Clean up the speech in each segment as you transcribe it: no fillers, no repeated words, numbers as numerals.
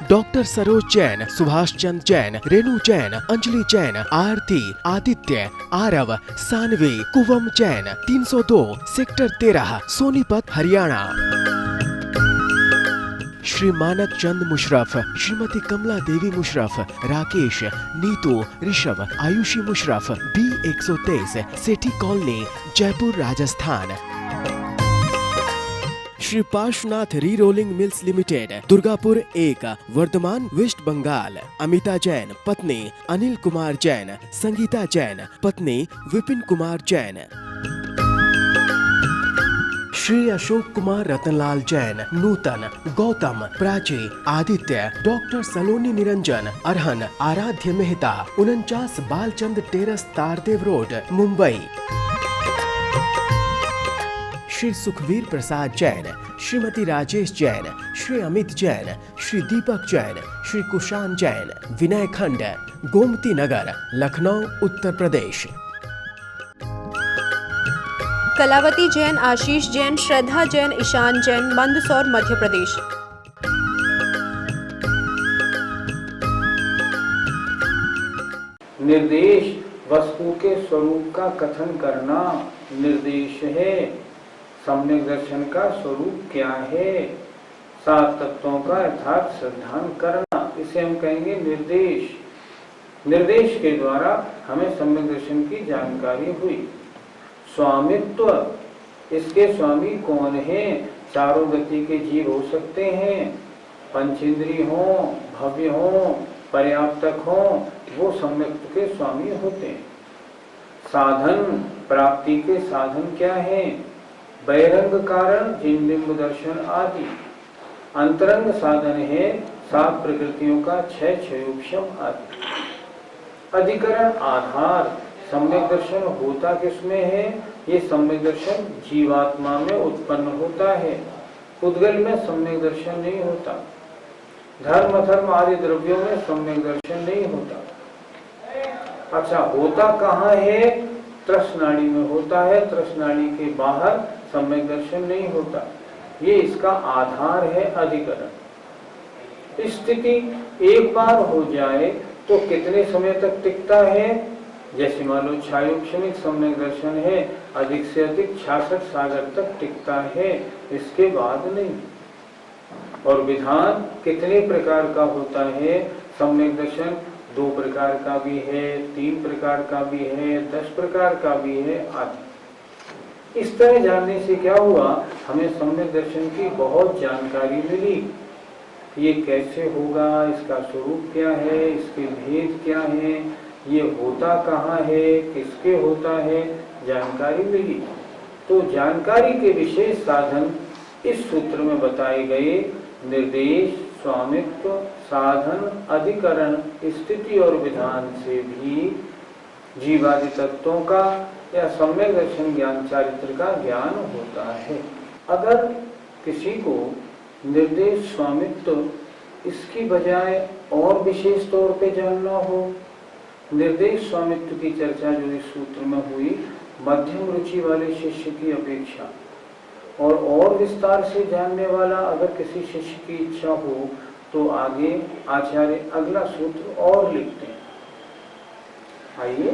Doctor Saroj Jain, Subhash Chandra Jain, Renu Jain, Anjali Jain, Aarti, Aditya, Aarav, Saanvi, Kuvam Jain, 302 sector 13 Sonipat Haryana. Shri Manak Chand Musharraf, Shrimati Kamla Devi Musharraf, Rakesh, Neetu, Rishabh, Ayushi Musharraf, B123 Sethi colony, Jaipur Rajasthan. Shri Parshvanath re rolling mills limited, Durgapur 1, Vardhaman, West Bengal. Amita Jain, पत्नी अनिल कुमार जैन, संगीता जैन, पत्नी Vipin Kumar Jain. Shri Ashok Kumar Ratanlal Jain, Nutan, Gautam, Prachi, Aditya, doctor सलोनी निरंजन, अरहन, आराध्य Mehta, 49 Balchand terrace, Tardeo road, Mumbai. Shri Sukhvir प्रसाद जैन, श्रीमती राजेश जैन, श्री अमित जैन, श्री दीपक जैन, श्री कुशान जैन, विनय खंड, गोमती नगर, लखनऊ, उत्तर प्रदेश। कलावती जैन, आशीष जैन, श्रद्धा जैन, ईशान जैन, मंदसौर, मध्य प्रदेश। निर्देश वस्तु के स्वरूप का कथन करना निर्देश है। सम्यक दर्शन का स्वरूप क्या है, 7 तत्वों का यथार्थ सिद्धांत करना, इसे हम कहेंगे निर्देश। निर्देश के द्वारा हमें सम्यक दर्शन की जानकारी हुई। स्वामित्व, इसके स्वामी कौन है? चारों गति के जीव हो सकते हैं, पंचेंद्रिय हो, भव्य हो, पर्याप्तक हो, वो सम्यक के स्वामी होते हैं। साधन, प्राप्ति के साधन क्या है? बहिरंग कारण, जिन बिंब दर्शन आदि। अंतरंग साधन है 7 प्रकृतियों का 6 क्षयोक्षम आदि। अधिकरण, आधार, सम्यक दर्शन होता किसमें है? ये सम्यक दर्शन जीवात्मा में उत्पन्न होता है, पुद्गल में सम्यक दर्शन नहीं होता। धर्म, धर्म आदि द्रव्यों में सम्यक दर्शन नहीं होता। अच्छा, होता कहाँ है? तृष्णाणी में होता है, तृष्णाणी के बाहर सम्यक दर्शन नहीं होता। ये इसका आधार है अधिकरण। स्थिति एक बार हो जाए तो कितने समय तक टिकता है? जैसे मान लो क्षायोक्षमिक सम्यक दर्शन है, अधिक से अधिक 66 सागर तक टिकता है, इसके बाद नहीं। और विधान कितने प्रकार का होता है? सम्यक दर्शन 2 प्रकार का भी है, 3 प्रकार का भी है, 10 प्रकार का भी है आदि। इस तरह जानने से क्या हुआ, हमें सम्यक दर्शन की बहुत जानकारी मिली। ये कैसे होगा, इसका स्वरूप क्या है, इसके भेद क्या है, ये होता कहाँ है, किसके होता है, जानकारी मिली। तो जानकारी के विशेष साधन इस सूत्र में बताए गए। निर्देश, स्वामित्व, साधन, अधिकरण, स्थिति और विधान से भी जीवादि तत्वों का या सम्यक दर्शन ज्ञान चारित्र का ज्ञान होता है। अगर किसी को निर्देश, स्वामित्व इसकी बजाय और विशेष तौर पे जानना हो, निर्देश स्वामित्व की चर्चा जो इस सूत्र में हुई मध्यम रुचि वाले शिष्य की अपेक्षा, और विस्तार से जानने वाला अगर किसी शिष्य की इच्छा हो तो आगे आचार्य अगला सूत्र और लिखते हैं। आइए,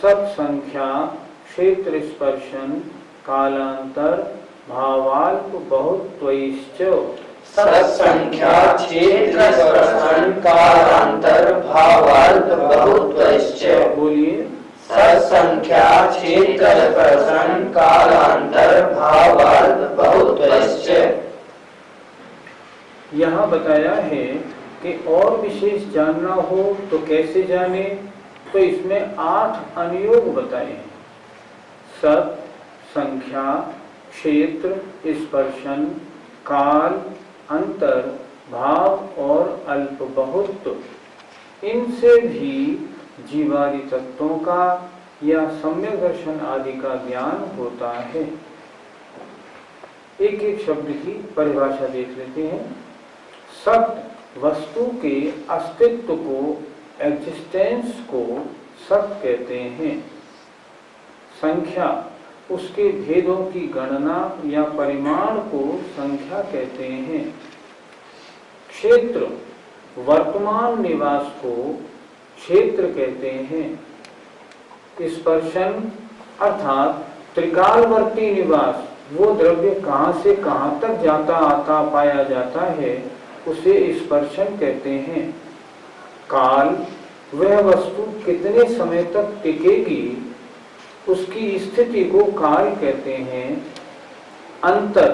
सत्संख्या, क्षेत्र स्पर्शन, कालांतर, भावाल्प बहुत्वैश्च। सत्संख्या, क्षेत्र स्पर्शन, कालांतर, भावाल्प बहुत्वैश्च। बोलिए, सत्संख्या, क्षेत्र स्पर्शन, कालांतर, भावाल्प बहुत्वैश्च। यहाँ बताया है कि और विशेष जानना हो तो कैसे जाने, तो इसमें 8 अनुयोग बताए हैं। सत, संख्या, क्षेत्र, स्पर्शन, काल, अंतर, भाव और अल्प बहुत्व। इनसे भी जीवादि तत्वों का या सम्यक दर्शन आदि का ज्ञान होता है। एक एक शब्द की परिभाषा देख लेते हैं। सत, वस्तु के अस्तित्व को, एग्जिस्टेंस को सत कहते हैं। संख्या, उसके भेदों की गणना या परिमाण को संख्या कहते हैं। क्षेत्र वर्तमान निवास को क्षेत्र कहते हैं। स्पर्शन अर्थात त्रिकालवर्ती निवास, वो द्रव्य कहाँ से कहाँ तक जाता आता पाया जाता है, उसे स्पर्शन कहते हैं। काल, वह वस्तु कितने समय तक टिकेगी, उसकी स्थिति को काल कहते हैं। अंतर,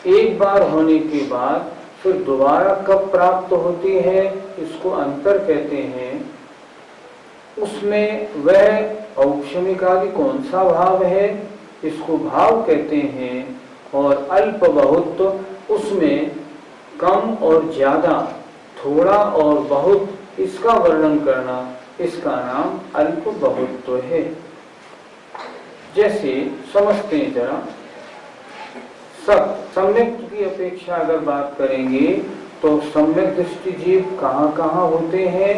एक बार होने के बाद फिर दोबारा कब प्राप्त होती है, इसको अंतर कहते हैं। उसमें वह औक्षणिक आदि कौन सा भाव है, इसको भाव कहते हैं। और अल्प बहुत, उसमें कम और ज्यादा, थोड़ा और बहुत, इसका वर्णन करना, इसका नाम अल्प बहुत है। जैसे समझते हैं जरा, सम्यक की अपेक्षा अगर बात करेंगे तो सम्यक दृष्टि जीव कहाँ कहाँ होते हैं,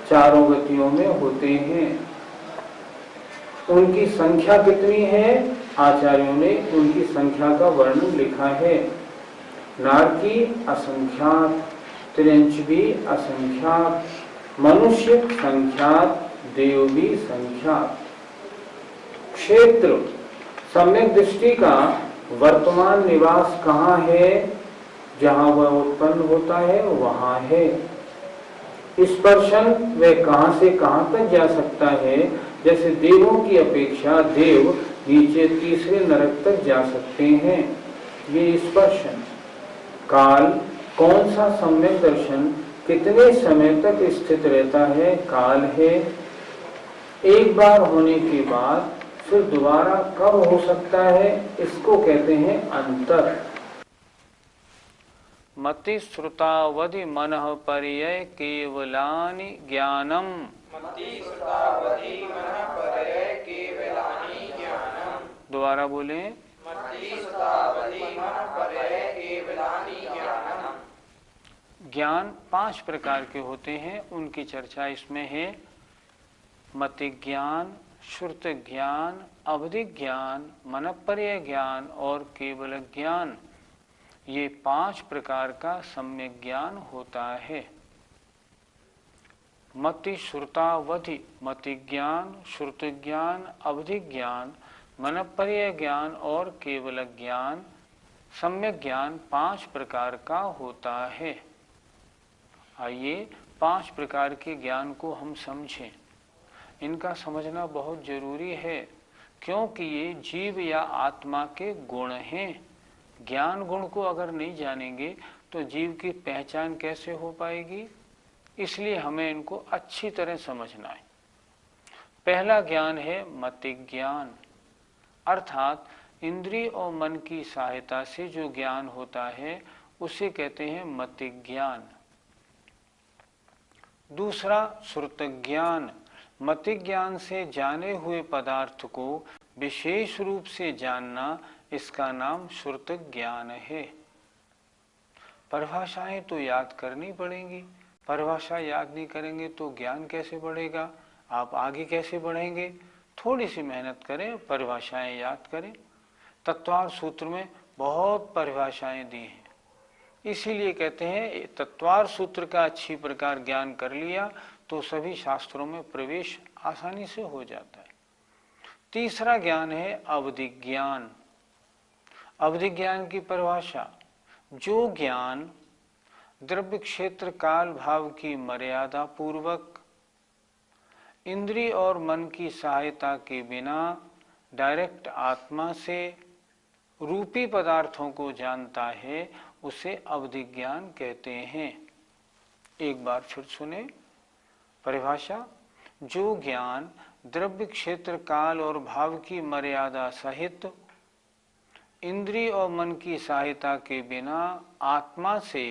चारों गतियों में होते हैं। उनकी संख्या कितनी है, आचार्यों ने उनकी संख्या का वर्णन लिखा है। नारकी असंख्यात, त्रिंचवी असंख्यात, मनुष्य संख्यात, देव भी संख्यात। क्षेत्र सम्यक दृष्टि का वर्तमान निवास कहाँ है, जहाँ वह उत्पन्न होता है वहाँ है। स्पर्शन वह कहाँ से कहाँ तक जा सकता है, जैसे देवों की अपेक्षा देव नीचे तीसरे नरक तक जा सकते हैं, ये स्पर्शन। काल, कौन सा सम्यक दर्शन कितने समय तक स्थित रहता है, काल है। एक बार होने के बाद फिर दोबारा कब हो सकता है, इसको कहते हैं अंतर। मति श्रुतावधि मनः पर्यय केवलानि ज्ञानम। दोबारा बोले। ज्ञान 5 प्रकार के होते हैं, उनकी चर्चा इसमें है। मति ज्ञान, श्रुत ज्ञान, अवधि ज्ञान, मनपर्य ज्ञान और केवल ज्ञान, ये 5 प्रकार का सम्यक ज्ञान होता है। मति श्रुतावधि, मति ज्ञान, श्रुत ज्ञान, अवधि ज्ञान, मनपर्य ज्ञान और केवल ज्ञान, सम्यक ज्ञान 5 प्रकार का होता है। आइए 5 प्रकार के ज्ञान को हम समझें। इनका समझना बहुत जरूरी है, क्योंकि ये जीव या आत्मा के गुण हैं। ज्ञान गुण को अगर नहीं जानेंगे तो जीव की पहचान कैसे हो पाएगी, इसलिए हमें इनको अच्छी तरह समझना है। पहला ज्ञान है मति ज्ञान, अर्थात इंद्रिय और मन की सहायता से जो ज्ञान होता है उसे कहते हैं मति ज्ञान। दूसरा श्रुत ज्ञान, मति ज्ञान से जाने हुए पदार्थ को विशेष रूप से जानना, इसका नाम श्रुत ज्ञान है। परिभाषाएं तो याद करनी पड़ेंगी, परिभाषा याद नहीं करेंगे तो ज्ञान कैसे बढ़ेगा, आप आगे कैसे बढ़ेंगे। थोड़ी सी मेहनत करें, परिभाषाएं याद करें। तत्वार्थ सूत्र में बहुत परिभाषाएं दी हैं, इसीलिए कहते हैं तत्वार्थ सूत्र का अच्छी प्रकार ज्ञान कर लिया तो सभी शास्त्रों में प्रवेश आसानी से हो जाता है। तीसरा ज्ञान है अवधि ज्ञान। अवधि ज्ञान की परिभाषा, जो ज्ञान द्रव्य क्षेत्र काल भाव की मर्यादा पूर्वक इंद्रिय और मन की सहायता के बिना डायरेक्ट आत्मा से रूपी पदार्थों को जानता है, उसे अवधि ज्ञान कहते हैं। एक बार फिर सुने परिभाषा, जो ज्ञान द्रव्य क्षेत्र काल और भाव की मर्यादा सहित इंद्रिय और मन की सहायता के बिना आत्मा से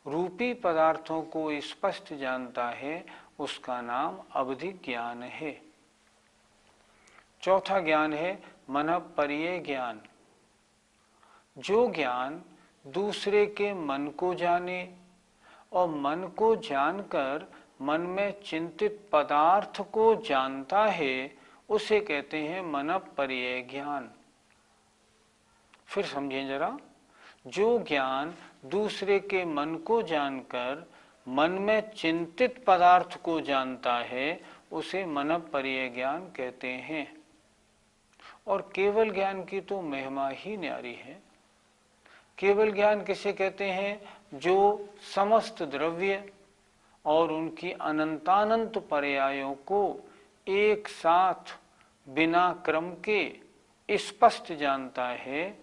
रूपी पदार्थों को स्पष्ट जानता है, उसका नाम अवधि ज्ञान है। चौथा ज्ञान है मनःपर्यय ज्ञान। जो ज्ञान दूसरे के मन को जाने और मन को जानकर मन में चिंतित पदार्थ को जानता है, उसे कहते हैं मनःपर्यय ज्ञान। फिर समझें जरा, जो ज्ञान दूसरे के मन को जानकर मन में चिंतित पदार्थ को जानता है उसे मनःपर्यय ज्ञान कहते हैं। और केवल ज्ञान की तो महिमा ही न्यारी है। केवल ज्ञान किसे कहते हैं? जो समस्त द्रव्य और उनकी अनंतानंत पर्यायों को एक साथ बिना क्रम के स्पष्ट जानता है,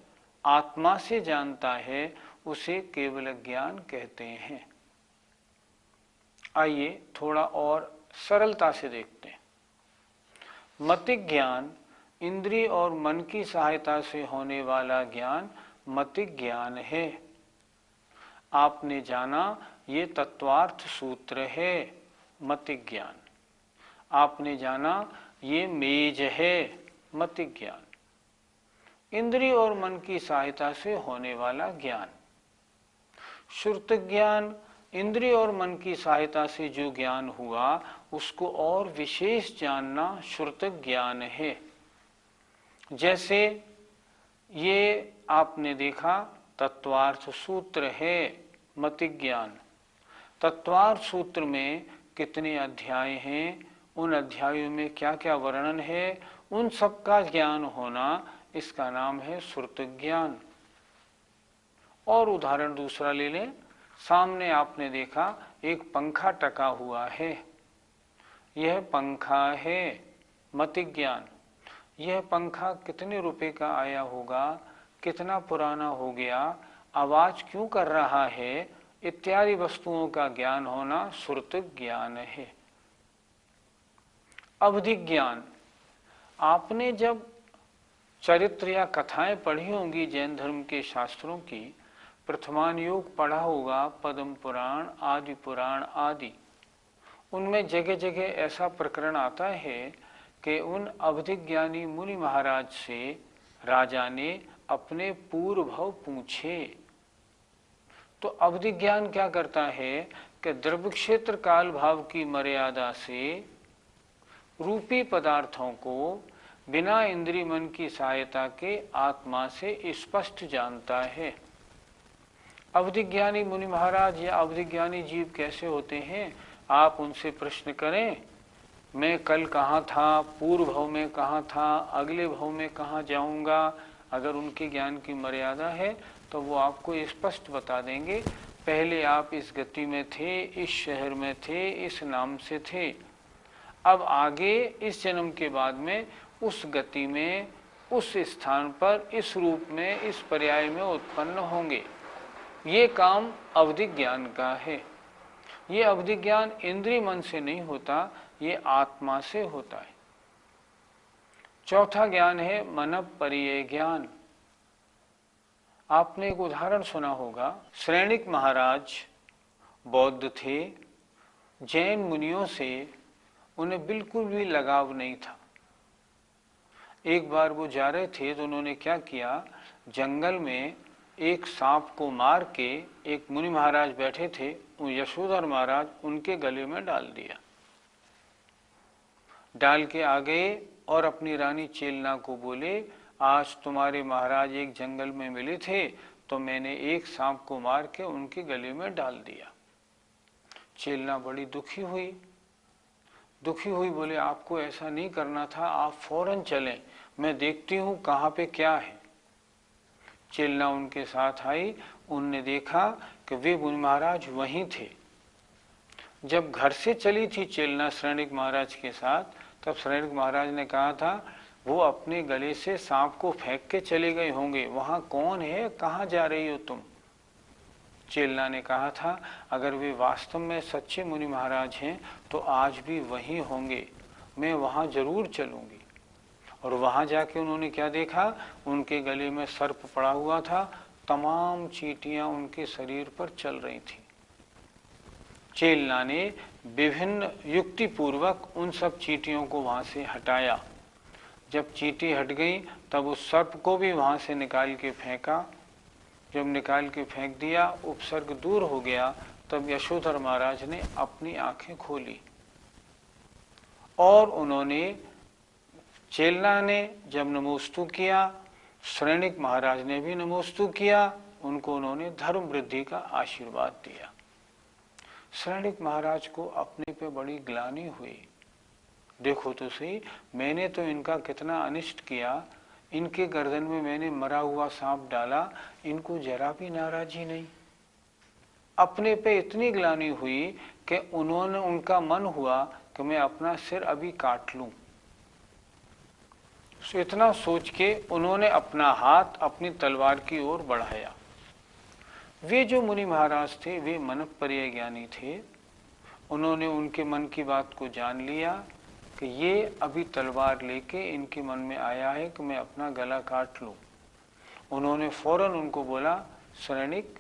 आत्मा से जानता है, उसे केवल ज्ञान कहते हैं। आइए थोड़ा और सरलता से देखते हैं। मतिक ज्ञान इंद्रिय और मन की सहायता से होने वाला ज्ञान मतिक ज्ञान है। आपने जाना ये तत्वार्थ सूत्र है, मतिक ज्ञान। आपने जाना ये मेज है, मतिक ज्ञान। इंद्रिय और मन की सहायता से होने वाला ज्ञान। श्रुत ज्ञान इंद्रिय और मन की सहायता से जो ज्ञान हुआ उसको और विशेष जानना श्रुत ज्ञान है। जैसे ये आपने देखा तत्वार्थ सूत्र है, मतिक ज्ञान। तत्वार्थ सूत्र में कितने अध्याय हैं, उन अध्यायों में क्या क्या वर्णन है, उन सब का ज्ञान होना, इसका नाम है श्रुत ज्ञान। और उदाहरण दूसरा ले लें। सामने आपने देखा एक पंखा टका हुआ है, यह पंखा है, मतिक ज्ञान। यह पंखा कितने रुपए का आया होगा, कितना पुराना हो गया, आवाज क्यों कर रहा है, इत्यादि वस्तुओं का ज्ञान होना श्रुत ज्ञान है। अवधि ज्ञान, आपने जब चरित्र या कथाएं पढ़ी होंगी जैन धर्म के शास्त्रों की, प्रथमान योग पढ़ा होगा, पद्म पुराण, आदि पुराण आदि, उनमें जगह जगह ऐसा प्रकरण आता है कि उन अवधिज्ञानी मुनि महाराज से राजा ने अपने पूर्व भव पूछे। तो अवधिज्ञान क्या करता है कि द्रव्य क्षेत्र काल भाव की मर्यादा से रूपी पदार्थों को बिना इंद्रिय मन की सहायता के आत्मा से स्पष्ट जानता है। अवधिज्ञानी मुनि महाराज या अवधिज्ञानी जीव कैसे होते हैं? आप उनसे प्रश्न करें, मैं कल कहाँ था, पूर्व भव में कहाँ था, अगले भव में कहाँ जाऊंगा, अगर उनके ज्ञान की मर्यादा है तो वो आपको स्पष्ट बता देंगे। पहले आप इस गति में थे, इस शहर में थे, इस नाम से थे, अब आगे इस जन्म के बाद में उस गति में, उस स्थान पर, इस रूप में, इस पर्याय में उत्पन्न होंगे। ये काम अवधि ज्ञान का है। ये अवधि ज्ञान इंद्रिय मन से नहीं होता, ये आत्मा से होता है। चौथा ज्ञान है मनःपर्यय ज्ञान। आपने एक उदाहरण सुना होगा, श्रेणिक महाराज बौद्ध थे, जैन मुनियों से उन्हें बिल्कुल भी लगाव नहीं था। एक बार वो जा रहे थे तो उन्होंने क्या किया, जंगल में एक सांप को मार के, एक मुनि महाराज बैठे थे, यशोधर महाराज, उनके गले में डाल दिया। डाल के आ गए और अपनी रानी चेलना को बोले, आज तुम्हारे महाराज एक जंगल में मिले थे तो मैंने एक सांप को मार के उनके गले में डाल दिया। चेलना बड़ी दुखी हुई, बोले आपको ऐसा नहीं करना था, आप फौरन चलें, मैं देखती हूँ कहाँ पे क्या है। चेलना उनके साथ आई, उनने देखा कि वे मुनि महाराज वहीं थे। जब घर से चली थी चेलना श्रेणिक महाराज के साथ, तब श्रेणिक महाराज ने कहा था वो अपने गले से सांप को फेंक के चले गए होंगे, वहां कौन है, कहाँ जा रही हो तुम? चेलना ने कहा था अगर वे वास्तव में सच्चे मुनि महाराज हैं तो आज भी वहीं होंगे, मैं वहां जरूर चलूंगी। और वहां जाके उन्होंने क्या देखा, उनके गले में सर्प पड़ा हुआ था, तमाम चींटियां उनके शरीर पर चल रही थी। चेलना ने विभिन्न युक्ति पूर्वक उन सब चींटियों को वहां से हटाया। जब चींटी हट गई तब उस सर्प को भी वहां से निकाल के फेंका। जब निकाल के फेंक दिया, उपसर्ग दूर हो गया, तब यशोधर महाराज ने अपनी आंखें खोली और उन्होंने, चेलना ने जब नमोस्तु किया, श्रेणिक महाराज ने भी नमोस्तु किया, उनको उन्होंने धर्म वृद्धि का आशीर्वाद दिया। शरणिक महाराज को अपने पे बड़ी ग्लानि हुई। देखो तो सही, मैंने तो इनका कितना अनिष्ट किया, इनके गर्दन में मैंने मरा हुआ सांप डाला, इनको जरा भी नाराजी नहीं। अपने पे इतनी ग्लानि हुई कि उनका मन हुआ कि मैं अपना सिर अभी काट लूं। इतना सोच के उन्होंने अपना हाथ अपनी तलवार की ओर बढ़ाया। वे जो मुनि महाराज थे वे मनःपर्य ज्ञानी थे। उन्होंने उनके मन की बात को जान लिया कि ये अभी तलवार लेके इनके मन में आया है कि मैं अपना गला काट लूं। उन्होंने फौरन उनको बोला, शरणिक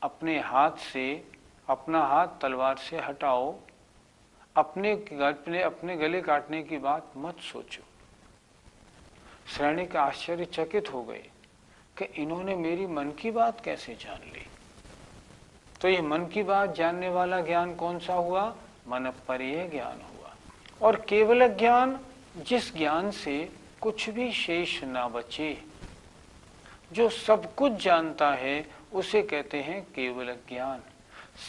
अपने हाथ तलवार से हटाओ, अपने गले काटने की बात मत सोचो। शरणिक आश्चर्यचकित हो गए कि इन्होंने मेरी मन की बात कैसे जान ली। तो ये मन की बात जानने वाला ज्ञान कौन सा हुआ? मनःपर्य ज्ञान हुआ। और केवल ज्ञान, जिस ज्ञान से कुछ भी शेष ना बचे, जो सब कुछ जानता है उसे कहते हैं केवल ज्ञान।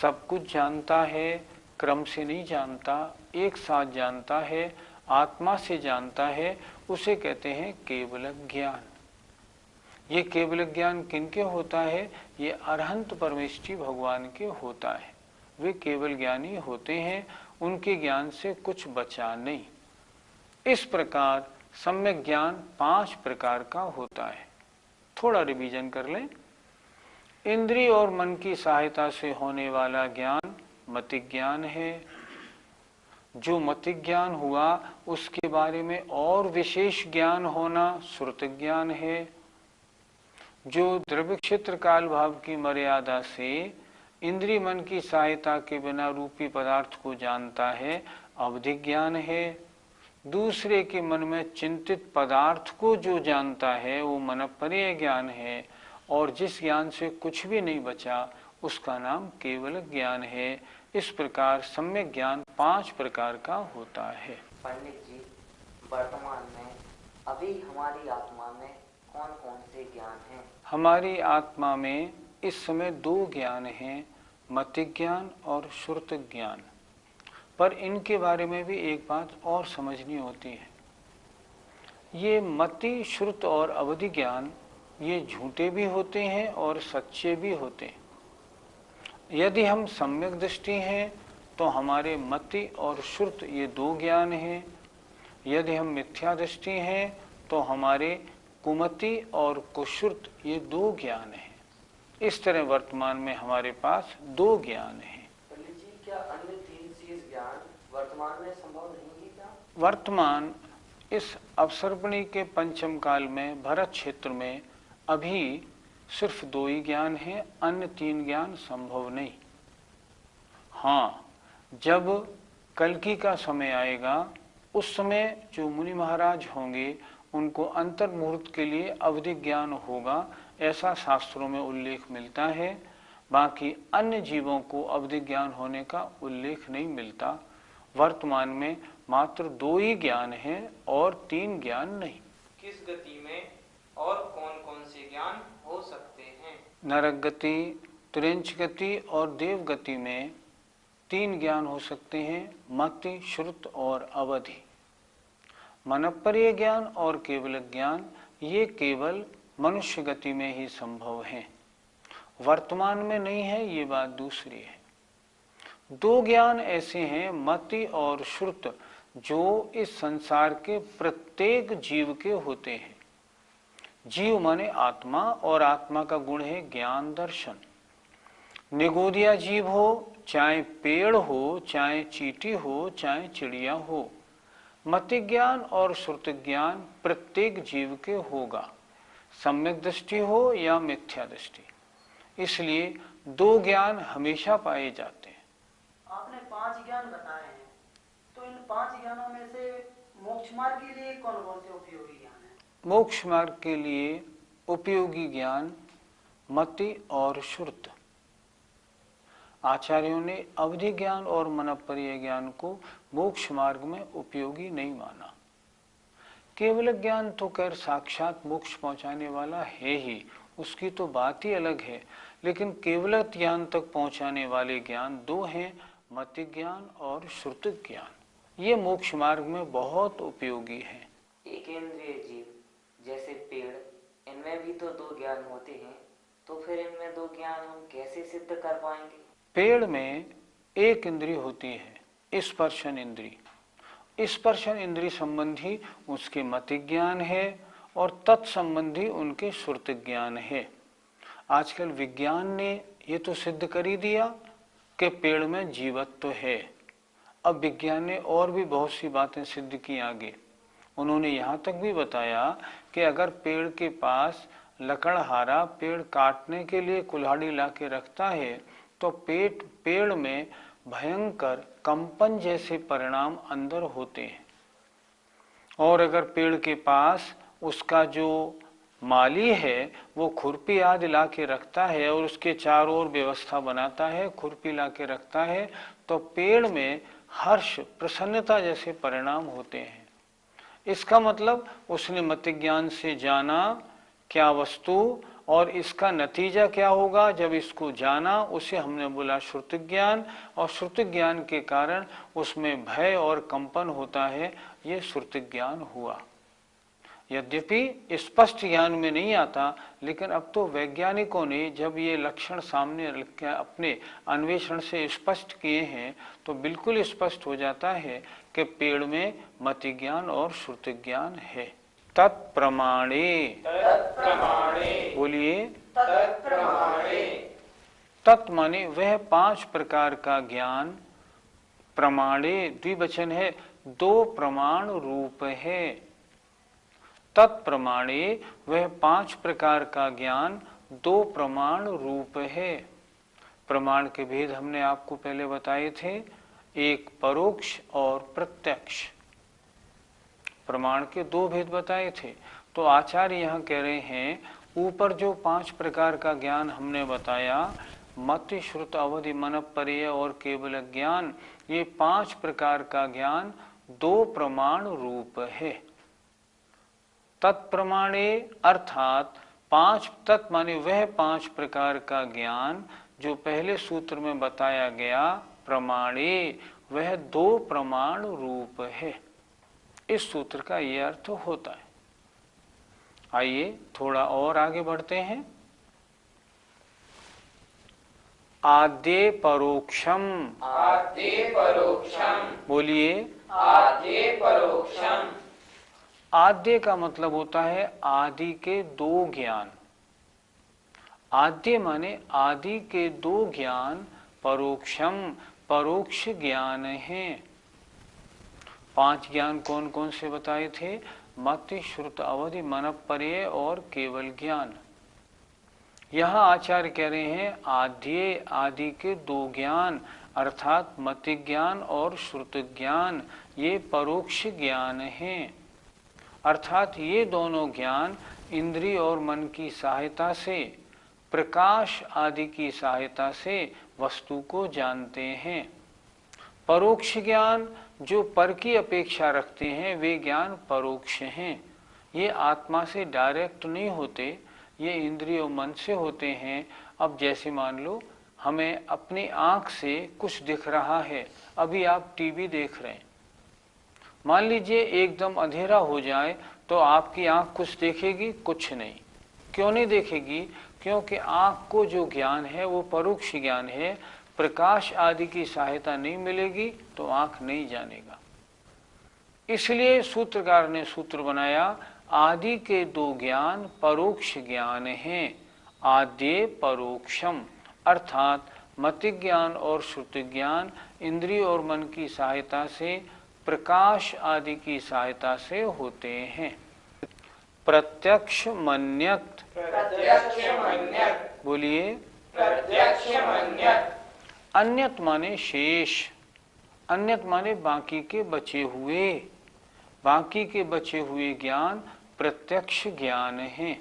सब कुछ जानता है, क्रम से नहीं जानता, एक साथ जानता है, आत्मा से जानता है, उसे कहते हैं केवल ज्ञान। ये केवल ज्ञान किनके होता है? ये अरहंत परमेष्ठी भगवान के होता है। वे केवल ज्ञानी होते हैं, उनके ज्ञान से कुछ बचा नहीं। इस प्रकार सम्यक ज्ञान 5 प्रकार का होता है। थोड़ा रिवीजन कर लें। इंद्रिय और मन की सहायता से होने वाला ज्ञान मतिक ज्ञान है। जो मतिक ज्ञान हुआ उसके बारे में और विशेष ज्ञान होना श्रुत ज्ञान है। जो द्रव्य क्षेत्र काल भाव की मर्यादा से इंद्रिय मन की सहायता के बिना रूपी पदार्थ को जानता है, अवधिक ज्ञान है। दूसरे के मन में चिंतित पदार्थ को जो जानता है वो मनःपर्य ज्ञान है। और जिस ज्ञान से कुछ भी नहीं बचा उसका नाम केवल ज्ञान है। इस प्रकार सम्यक ज्ञान 5 प्रकार का होता है। पंडित जी, वर्तमान में अभी हमारी आत्मा में कौन कौन से ज्ञान हैं? हमारी आत्मा में इस समय 2 ज्ञान हैं, मतिक ज्ञान और श्रुत ज्ञान। पर इनके बारे में भी एक बात और समझनी होती है। ये मति, श्रुत और अवधि ज्ञान ये झूठे भी होते हैं और सच्चे भी होते हैं। यदि हम सम्यक दृष्टि हैं तो हमारे मति और श्रुत ये 2 ज्ञान हैं। यदि हम मिथ्या दृष्टि हैं तो हमारे कुमति और कुश्रुत ये 2 ज्ञान हैं। इस तरह वर्तमान में हमारे पास 2 ज्ञान हैं। पंडित जी, क्या अन्य 3 शेष ज्ञान वर्तमान में संभव नहीं है क्या? वर्तमान इस अवसर्पणी के पंचम काल में भरत क्षेत्र में अभी सिर्फ 2 ही ज्ञान हैं, अन्य 3 ज्ञान संभव नहीं। हाँ, जब कल्कि का समय आएगा उस समय जो मुनि महाराज होंगे उनको अंतर मुहूर्त के लिए अवधि ज्ञान होगा, ऐसा शास्त्रों में उल्लेख मिलता है। बाकी अन्य जीवों को अवधि ज्ञान होने का उल्लेख नहीं मिलता। वर्तमान में मात्र 2 ही ज्ञान हैं और 3 ज्ञान नहीं। किस गति में और कौन कौन से ज्ञान हो सकते हैं? नरक गति, तुरंच गति और देव गति में 3 ज्ञान हो सकते हैं, मति, श्रुत और अवधि। मनःपर्य ज्ञान और केवल ज्ञान ये केवल मनुष्य गति में ही संभव है, वर्तमान में नहीं है, ये बात दूसरी है। 2 ज्ञान ऐसे हैं, मति और श्रुत, जो इस संसार के प्रत्येक जीव के होते हैं। जीव माने आत्मा, और आत्मा का गुण है ज्ञान दर्शन। निगोदिया जीव हो, चाहे पेड़ हो, चाहे चींटी हो, चाहे चिड़िया हो, मति ज्ञान और श्रुत ज्ञान प्रत्येक जीव के होगा, सम्यक दृष्टि हो या मिथ्या दृष्टि। इसलिए 2 ज्ञान हमेशा पाए जाते हैं। आपने 5 ज्ञान बताए हैं, तो इन 5 ज्ञानों में से मोक्ष मार्ग के लिए कौन कौन से उपयोगी ज्ञान है? मोक्ष मार्ग के लिए उपयोगी ज्ञान मति और श्रुत। आचार्यों ने अवधि ज्ञान और मनःपर्य ज्ञान को मोक्ष मार्ग में उपयोगी नहीं माना। केवल ज्ञान तो कर साक्षात मोक्ष पहुंचाने वाला है ही, उसकी तो बात ही अलग है। लेकिन केवलत ज्ञान तक पहुंचाने वाले ज्ञान दो हैं, मति ज्ञान और श्रुति ज्ञान। ये मोक्ष मार्ग में बहुत उपयोगी है। एक इंद्रिय जीव जैसे पेड़, इनमें भी तो दो ज्ञान होते हैं, तो फिर इनमें दो ज्ञान हम कैसे सिद्ध कर पाएंगे? पेड़ में एक इंद्रिय होती है, स्पर्शन इंद्रिय। स्पर्शन इंद्रिय संबंधी उसके मति ज्ञान है और तत्संबंधी उनके श्रुति ज्ञान है। आजकल विज्ञान ने ये तो सिद्ध कर ही दिया कि पेड़ में जीवत्व है। अब विज्ञान ने और भी बहुत सी बातें सिद्ध की आगे। उन्होंने यहाँ तक भी बताया कि अगर पेड़ के पास लकड़हारा पेड़ काटने के लिए कुल्हाड़ी ला के रखता है तो पेड़ में भयंकर कंपन जैसे परिणाम अंदर होते हैं। और अगर पेड़ के पास उसका जो माली है वो खुरपी आदि ला के रखता है और उसके चारों ओर व्यवस्था बनाता है, खुरपी ला के रखता है, तो पेड़ में हर्ष प्रसन्नता जैसे परिणाम होते हैं। इसका मतलब उसने मति ज्ञान से जाना क्या वस्तु, और इसका नतीजा क्या होगा जब इसको जाना, उसे हमने बोला श्रुति ज्ञान। और श्रुति ज्ञान के कारण उसमें भय और कंपन होता है, ये श्रुति ज्ञान हुआ। यद्यपि स्पष्ट ज्ञान में नहीं आता, लेकिन अब तो वैज्ञानिकों ने जब ये लक्षण सामने अपने अन्वेषण से स्पष्ट किए हैं तो बिल्कुल स्पष्ट हो जाता है कि पेड़ में मति ज्ञान और श्रुति ज्ञान है। तत्प्रमाणे, बोलिए तत् माने वह 5 प्रकार का ज्ञान, प्रमाणे द्विवचन है, 2 प्रमाण रूप है। तत्प्रमाणे वह 5 प्रकार का ज्ञान 2 प्रमाण रूप है। प्रमाण के भेद हमने आपको पहले बताए थे, एक परोक्ष और प्रत्यक्ष। प्रमाण के 2 भेद बताए थे। तो आचार्य यहाँ कह रहे हैं ऊपर जो 5 प्रकार का ज्ञान हमने बताया, मति श्रुत अवधि मन परेय और केवल ज्ञान, ये 5 प्रकार का ज्ञान 2 प्रमाण रूप है। तत्प्रमाणे अर्थात 5 तत् माने वह 5 प्रकार का ज्ञान जो पहले सूत्र में बताया गया, प्रमाणे वह 2 प्रमाण रूप है। इस सूत्र का यह अर्थ होता है। आइए थोड़ा और आगे बढ़ते हैं। आद्य परोक्षम, बोलिए आद्य परोक्षम। आद्य का मतलब होता है आदि के 2 ज्ञान। आद्य माने आदि के 2 ज्ञान, परोक्षम परोक्ष ज्ञान हैं। 5 ज्ञान कौन कौन से बताए थे? मति श्रुत अवधि मन परेय और केवल ज्ञान। यहाँ आचार्य कह रहे हैं आद्य आदि के 2 ज्ञान अर्थात मति ज्ञान और श्रुति ज्ञान, ये परोक्ष ज्ञान हैं। अर्थात ये दोनों ज्ञान इंद्रिय और मन की सहायता से, प्रकाश आदि की सहायता से वस्तु को जानते हैं। परोक्ष ज्ञान जो पर की अपेक्षा रखते हैं वे ज्ञान परोक्ष हैं। ये आत्मा से डायरेक्ट नहीं होते, ये इंद्रिय और मन से होते हैं। अब जैसे मान लो हमें अपनी आँख से कुछ दिख रहा है, अभी आप टीवी देख रहे हैं, मान लीजिए एकदम अंधेरा हो जाए तो आपकी आँख कुछ देखेगी? कुछ नहीं। क्यों नहीं देखेगी? क्योंकि आँख को जो ज्ञान है वो परोक्ष ज्ञान है, प्रकाश आदि की सहायता नहीं मिलेगी तो आँख नहीं जानेगा। इसलिए सूत्रकार ने सूत्र बनाया आदि के 2 ज्ञान परोक्ष ज्ञान हैं। आद्य परोक्षम अर्थात मति ज्ञान और श्रुति ज्ञान इंद्रिय और मन की सहायता से, प्रकाश आदि की सहायता से होते हैं। प्रत्यक्ष मन्यत, बोलिए प्रत्यक्ष मन्यत। अन्यत माने शेष, अन्यत माने बाकी के बचे हुए, बाकी के बचे हुए ज्ञान प्रत्यक्ष ज्ञान हैं।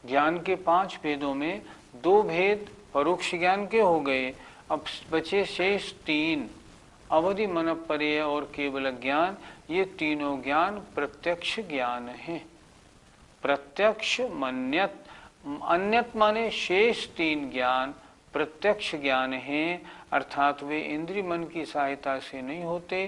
ज्ञान के 5 भेदों में 2 भेद परोक्ष ज्ञान के हो गए, अब बचे शेष 3 अवधि मन परेय और केवल ज्ञान, ये तीनों ज्ञान प्रत्यक्ष ज्ञान हैं। प्रत्यक्ष मन्यत अन्यत माने शेष 3 ज्ञान प्रत्यक्ष ज्ञान हैं, अर्थात वे इंद्रिय मन की सहायता से नहीं होते।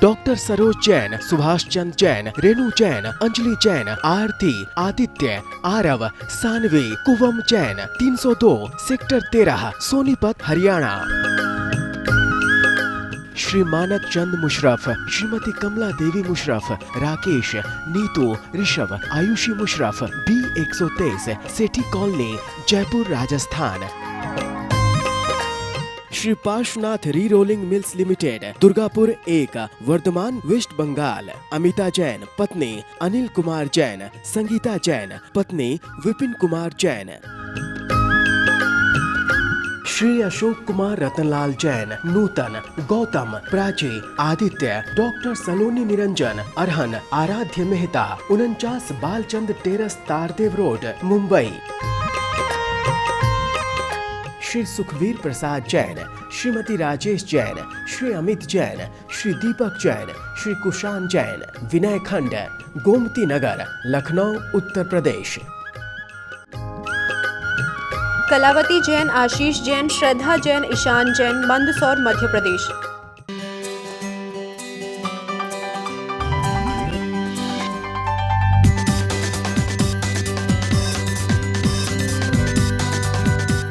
Doctor Saroj Jain, Subhash Chand Jain, Renu Jain, Anjali Jain, Aarti, Aditya, Aarav, Saanvi, Kuvam Jain, 302 sector 13 Sonipat Haryana. Shri Manak Chand Musharraf, Shrimati Kamla Devi Musharraf, Rakesh, Neetu, Rishabh, Ayushi Musharraf, B123 Sethi colony, Jaipur Rajasthan. Shri Parshvanath re rolling mills limited, Durgapur 1, Vardhaman, West Bengal. Amita Jain, पत्नी अनिल कुमार जैन, संगीता जैन, पत्नी विपिन कुमार जैन। श्री अशोक कुमार रतनलाल जैन, नूतन, गौतम, प्राची, आदित्य, डॉक्टर सलोनी निरंजन, अरहन, आराध्य मेहता, 49 बालचंद टेरस, तारदेव रोड, मुंबई। श्री सुखवीर प्रसाद जैन, श्रीमती राजेश जैन, श्री अमित जैन, श्री दीपक जैन, श्री कुशान जैन, विनय खंड, गोमती नगर, लखनऊ, उत्तर प्रदेश। कलावती जैन, आशीष जैन, श्रद्धा जैन, ईशान जैन, मंदसौर, मध्य प्रदेश।